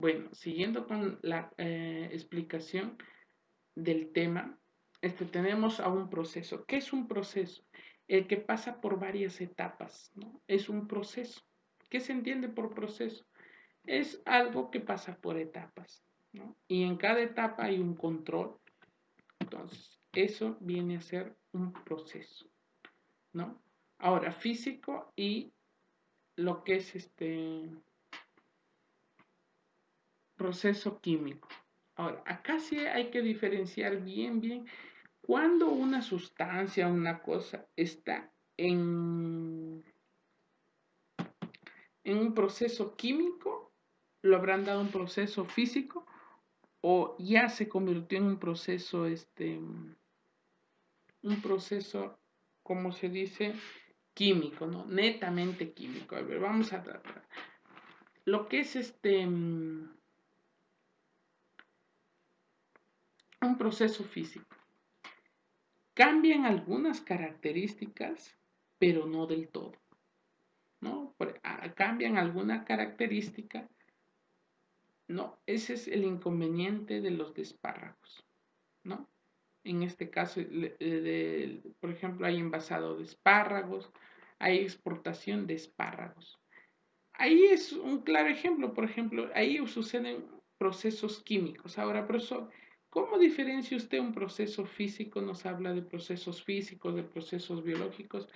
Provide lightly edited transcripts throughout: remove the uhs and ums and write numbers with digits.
Bueno, siguiendo con la explicación del tema, tenemos a un proceso. ¿Qué es un proceso? El que pasa por varias etapas, ¿no? Es un proceso. ¿Qué se entiende por proceso? Es algo que pasa por etapas, ¿no? Y en cada etapa hay un control. Entonces, eso viene a ser un proceso, ¿no? Ahora, físico y lo que es proceso químico. Ahora, acá sí hay que diferenciar bien cuando una sustancia, una cosa está en un proceso químico, lo habrán dado un proceso físico o ya se convirtió en un proceso, como se dice, químico, ¿no? Netamente químico. A ver, vamos a tratar. Lo que es un proceso físico. Cambian algunas características, pero no del todo, ¿no? Cambian alguna característica, no, ese es el inconveniente de los espárragos, ¿no? En este caso, por ejemplo, hay envasado de espárragos, hay exportación de espárragos. Ahí es un claro ejemplo, por ejemplo, ahí suceden procesos químicos. Ahora, profesor, ¿cómo diferencia usted un proceso físico? Nos habla de procesos físicos, de procesos biológicos,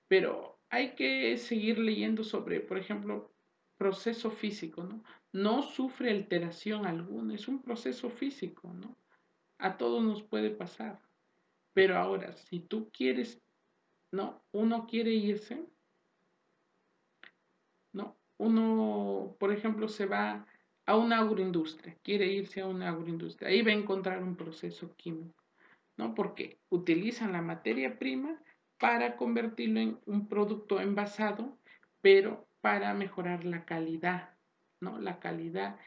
pero hay que seguir leyendo sobre, por ejemplo, proceso físico, ¿no? No sufre alteración alguna, es un proceso físico, ¿no? A todos nos puede pasar. Pero ahora, si tú quieres, ¿no? Uno quiere irse, ¿no? Uno, por ejemplo, se va a una agroindustria, quiere irse a una agroindustria, ahí va a encontrar un proceso químico, ¿no? Porque utilizan la materia prima para convertirlo en un producto envasado, pero para mejorar la calidad, ¿no? La calidad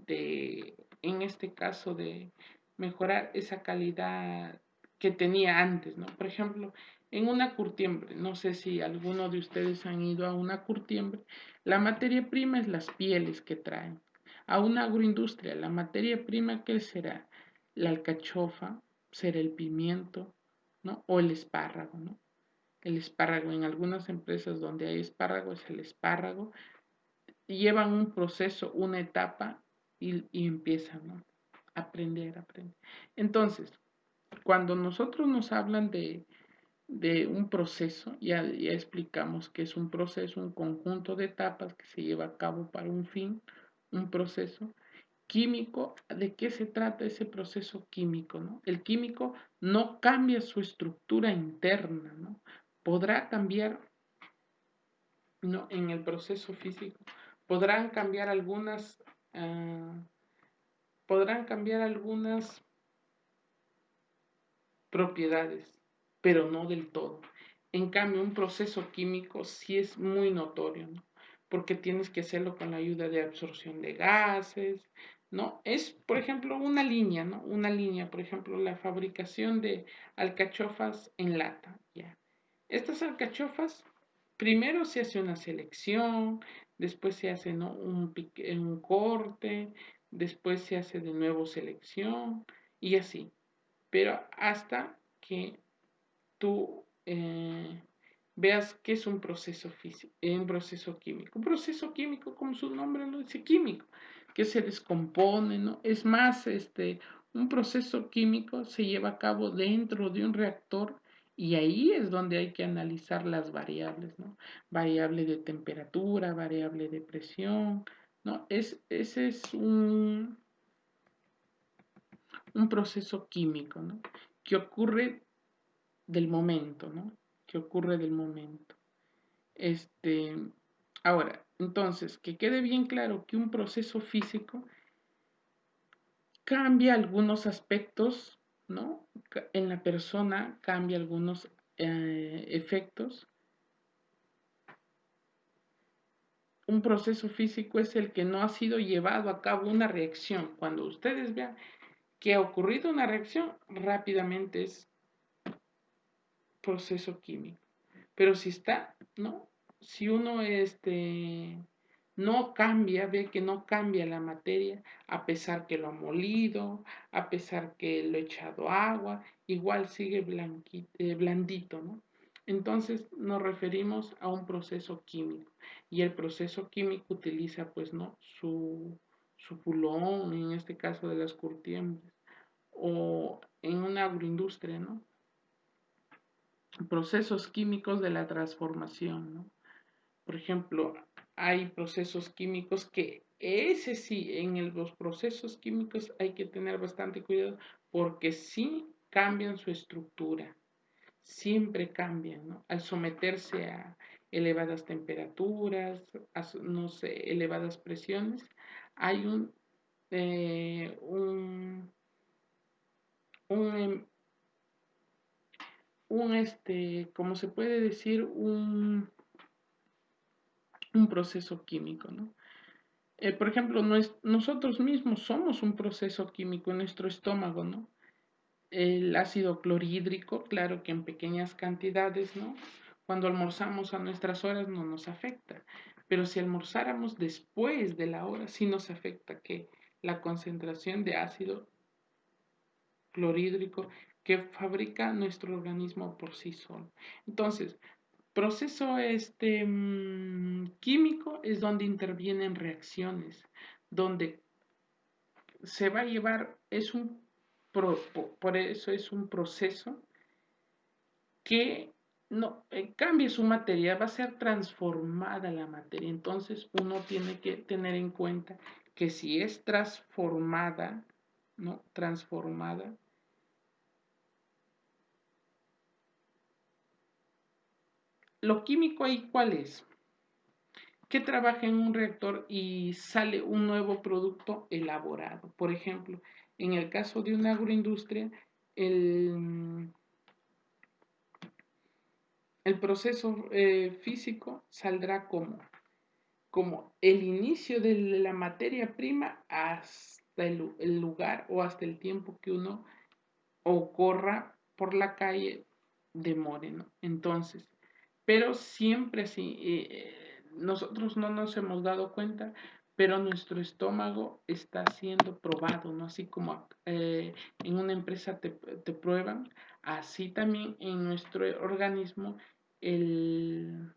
en este caso, de mejorar esa calidad que tenía antes, ¿no? Por ejemplo, en una curtiembre, no sé si alguno de ustedes han ido a una curtiembre, la materia prima es las pieles que traen. A una agroindustria, la materia prima, ¿qué será? La alcachofa, será el pimiento, ¿no? O el espárrago, ¿no? El espárrago, en algunas empresas donde hay espárrago, es el espárrago, y llevan un proceso, una etapa, y empiezan, ¿no? Aprender. Entonces, cuando nosotros nos hablan de un proceso, ya explicamos que es un proceso, un conjunto de etapas que se lleva a cabo para un fin, un proceso químico. ¿De qué se trata ese proceso químico, no? El químico no cambia su estructura interna, ¿no? Podrá cambiar, ¿no? En el proceso físico, podrán cambiar algunas, ah, podrán cambiar algunas propiedades, pero no del todo. En cambio, un proceso químico sí es muy notorio, ¿no? Porque tienes que hacerlo con la ayuda de absorción de gases, ¿no? Es, por ejemplo, una línea, ¿no? Una línea, por ejemplo, la fabricación de alcachofas en lata, ¿ya? Estas alcachofas, primero se hace una selección, después se hace, ¿no? un corte, después se hace de nuevo selección y así, pero hasta que tú veas que es un proceso físico, un proceso químico. Un proceso químico, como su nombre lo dice, químico, que se descompone, ¿no? Es más, un proceso químico se lleva a cabo dentro de un reactor y ahí es donde hay que analizar las variables, ¿no? Variable de temperatura, variable de presión, ¿no? Ese es un proceso químico, ¿no? Que ocurre del momento, ¿no? Que ocurre del momento. Este, ahora, entonces, que quede bien claro que un proceso físico cambia algunos aspectos, ¿no? En la persona cambia algunos efectos. Un proceso físico es el que no ha sido llevado a cabo una reacción. Cuando ustedes vean que ha ocurrido una reacción, rápidamente es proceso químico. Pero si está, ¿no? Si uno no cambia, ve que no cambia la materia, a pesar que lo ha molido, a pesar que lo ha echado agua, igual sigue blandito, ¿no? Entonces nos referimos a un proceso químico y el proceso químico utiliza, pues, ¿no? Su pulón, en este caso de las curtiembres, o en una agroindustria, ¿no? Procesos químicos de la transformación, ¿no? Por ejemplo, hay procesos químicos que ese sí, los procesos químicos hay que tener bastante cuidado porque sí cambian su estructura, siempre cambian, ¿no? Al someterse a elevadas temperaturas, a, no sé, elevadas presiones, hay eh, un, un, ¿cómo se puede decir? Un proceso químico, ¿no? Por ejemplo, nosotros mismos somos un proceso químico en nuestro estómago, ¿no? El ácido clorhídrico, claro que en pequeñas cantidades, ¿no? Cuando almorzamos a nuestras horas no nos afecta, pero si almorzáramos después de la hora, sí nos afecta que la concentración de ácido clorhídrico que fabrica nuestro organismo por sí solo. Entonces, proceso químico es donde intervienen reacciones, donde se va a llevar, por eso es un proceso que no cambia su materia, va a ser transformada la materia. Entonces uno tiene que tener en cuenta que si es transformada, ¿no? Transformada, lo químico ahí, ¿cuál es? Que trabaja en un reactor y sale un nuevo producto elaborado. Por ejemplo, en el caso de una agroindustria, el, el proceso físico saldrá como el inicio de la materia prima hasta el lugar o hasta el tiempo que uno o corra por la calle demore, ¿no? Entonces, pero siempre así, nosotros no nos hemos dado cuenta, pero nuestro estómago está siendo probado, ¿no? Así como en una empresa te prueban, así también en nuestro organismo el,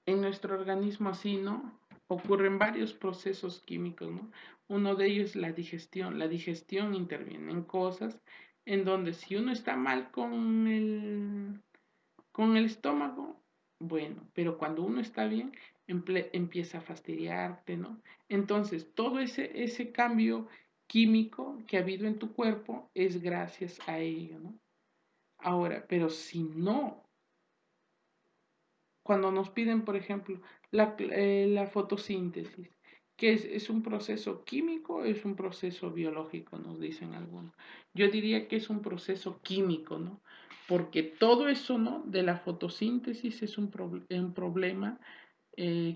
en nuestro organismo así, ¿no? Ocurren varios procesos químicos, ¿no? Uno de ellos es la digestión. La digestión interviene en cosas en donde si uno está mal con el estómago, bueno, pero cuando uno está bien, empieza a fastidiarte, ¿no? Entonces, todo ese cambio químico que ha habido en tu cuerpo es gracias a ello, ¿no? Ahora, pero si no cuando nos piden, por ejemplo, la fotosíntesis, que es un proceso químico, es un proceso biológico, nos dicen algunos. Yo diría que es un proceso químico, ¿no? Porque todo eso, ¿no? De la fotosíntesis es un problema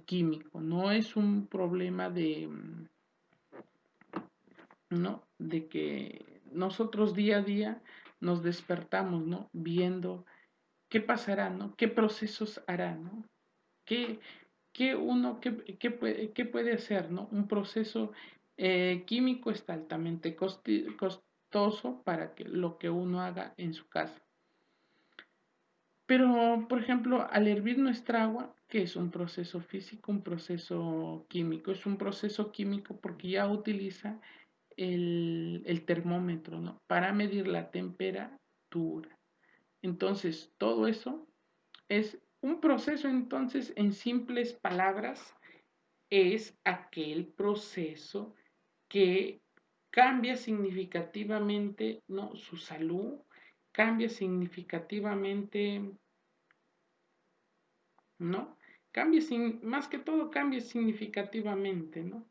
químico, no es un problema ¿no? De que nosotros día a día nos despertamos, ¿no? Viendo qué pasará, ¿no? ¿Qué procesos hará, ¿no? ¿Qué, qué puede hacer, ¿no? Un proceso químico está altamente costoso para que lo que uno haga en su casa. Pero, por ejemplo, al hervir nuestra agua, ¿qué es un proceso físico? Un proceso químico. Es un proceso químico porque ya utiliza el termómetro, ¿no? Para medir la temperatura. Entonces, todo eso es un proceso, entonces, en simples palabras, es aquel proceso que cambia significativamente, ¿no? Su salud, cambia significativamente, ¿no? Más que todo cambia significativamente, ¿no?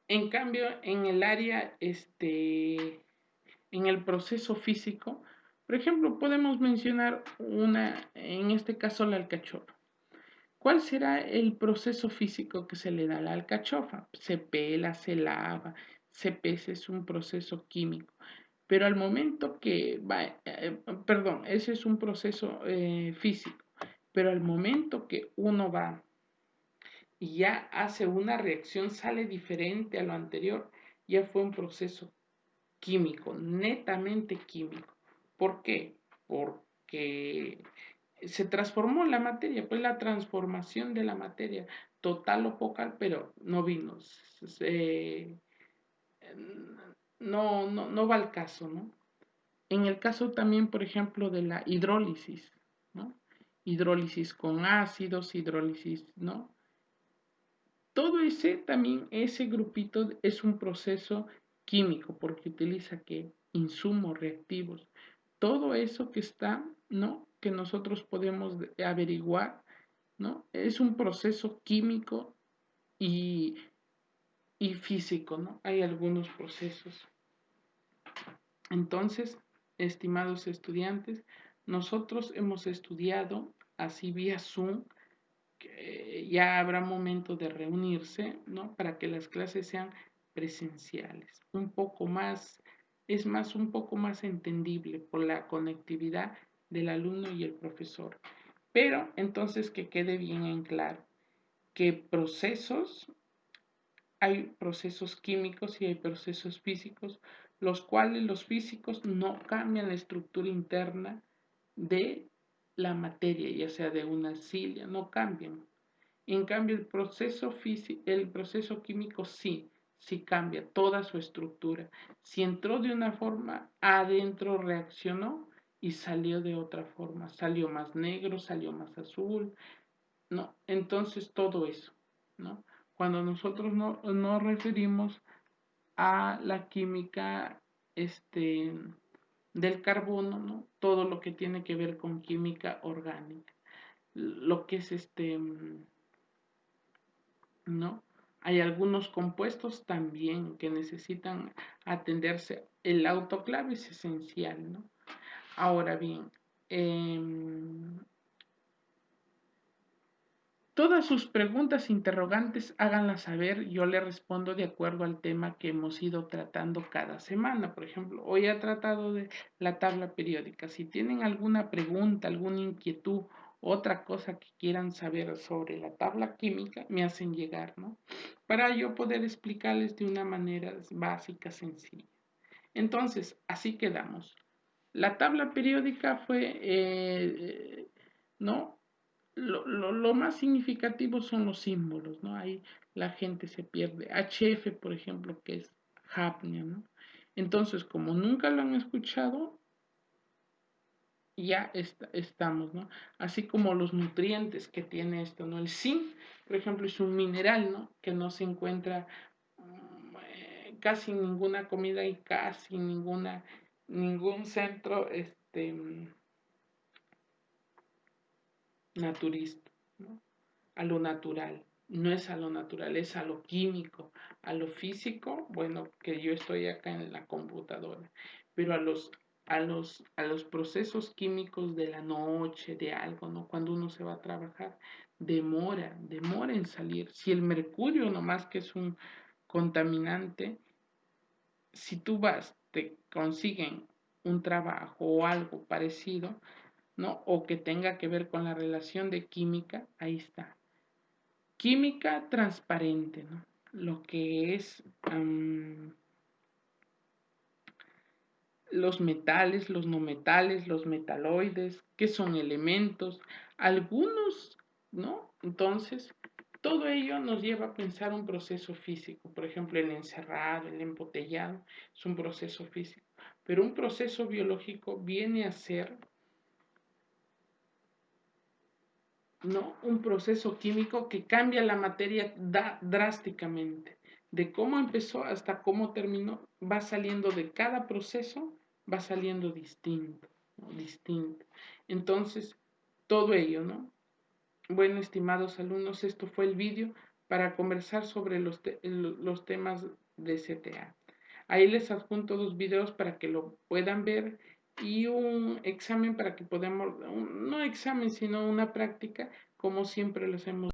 En cambio, en el área, en el proceso físico, por ejemplo, podemos mencionar en este caso la alcachofa. ¿Cuál será el proceso físico que se le da a la alcachofa? Se pela, se lava, se pesa, es un proceso químico. Pero al momento que va, perdón, ese es un proceso físico, pero al momento que uno va y ya hace una reacción, sale diferente a lo anterior, ya fue un proceso químico, netamente químico. ¿Por qué? Porque se transformó la materia, pues la transformación de la materia, total o focal, pero no vino. No va al caso, ¿no? En el caso también, por ejemplo, de la hidrólisis, ¿no? Hidrólisis con ácidos, hidrólisis, ¿no? Todo ese también, ese grupito es un proceso químico porque utiliza que insumos reactivos. Todo eso que está, ¿no? Que nosotros podemos averiguar, ¿no? Es un proceso químico y, y físico, ¿no? Hay algunos procesos. Entonces, estimados estudiantes, nosotros hemos estudiado así vía Zoom, que ya habrá momento de reunirse, ¿no? Para que las clases sean presenciales. Un poco más, es más, un poco más entendible por la conectividad del alumno y el profesor. Pero entonces que quede bien en claro que hay procesos químicos y hay procesos físicos, los cuales los físicos no cambian la estructura interna de la materia, ya sea de una cilia, no cambian. En cambio, el proceso químico sí cambia toda su estructura. Si entró de una forma, adentro reaccionó y salió de otra forma. Salió más negro, salió más azul, ¿no? Entonces todo eso, ¿no? Cuando nosotros nos referimos a la química del carbono, ¿no? Todo lo que tiene que ver con química orgánica. Lo que es ¿no? Hay algunos compuestos también que necesitan atenderse. El autoclave es esencial, ¿no? Ahora bien, eh, todas sus preguntas interrogantes háganlas saber, yo le respondo de acuerdo al tema que hemos ido tratando cada semana. Por ejemplo, hoy he tratado de la tabla periódica. Si tienen alguna pregunta, alguna inquietud, otra cosa que quieran saber sobre la tabla química, me hacen llegar, ¿no? Para yo poder explicarles de una manera básica, sencilla. Entonces, así quedamos. La tabla periódica fue, ¿no? Lo más significativo son los símbolos, ¿no? Ahí la gente se pierde. HF, por ejemplo, que es hapnia, ¿no? Entonces, como nunca lo han escuchado, ya estamos, ¿no? Así como los nutrientes que tiene esto, ¿no? El zinc, por ejemplo, es un mineral, ¿no? Que no se encuentra casi en ninguna comida y casi ningún centro, naturista, ¿no? A lo natural. No es a lo natural, es a lo químico, a lo físico, bueno, que yo estoy acá en la computadora, pero a los procesos químicos de la noche, de algo, ¿no? Cuando uno se va a trabajar, demora en salir. Si el mercurio, nomás que es un contaminante, si tú vas, te consiguen un trabajo o algo parecido, ¿no? O que tenga que ver con la relación de química, ahí está. Química transparente, ¿no? Lo que es los metales, los no metales, los metaloides, que son elementos, algunos, ¿no? Entonces, todo ello nos lleva a pensar un proceso físico. Por ejemplo, el encerrado, el embotellado, es un proceso físico. Pero un proceso biológico viene a ser, ¿no? Un proceso químico que cambia la materia drásticamente. De cómo empezó hasta cómo terminó, va saliendo de cada proceso, va saliendo distinto, ¿no? Distinto. Entonces, todo ello, ¿no? Bueno, estimados alumnos, esto fue el vídeo para conversar sobre los temas de CTA. Ahí les adjunto 2 videos para que lo puedan ver y un examen para que podamos, no examen, sino una práctica, como siempre los hemos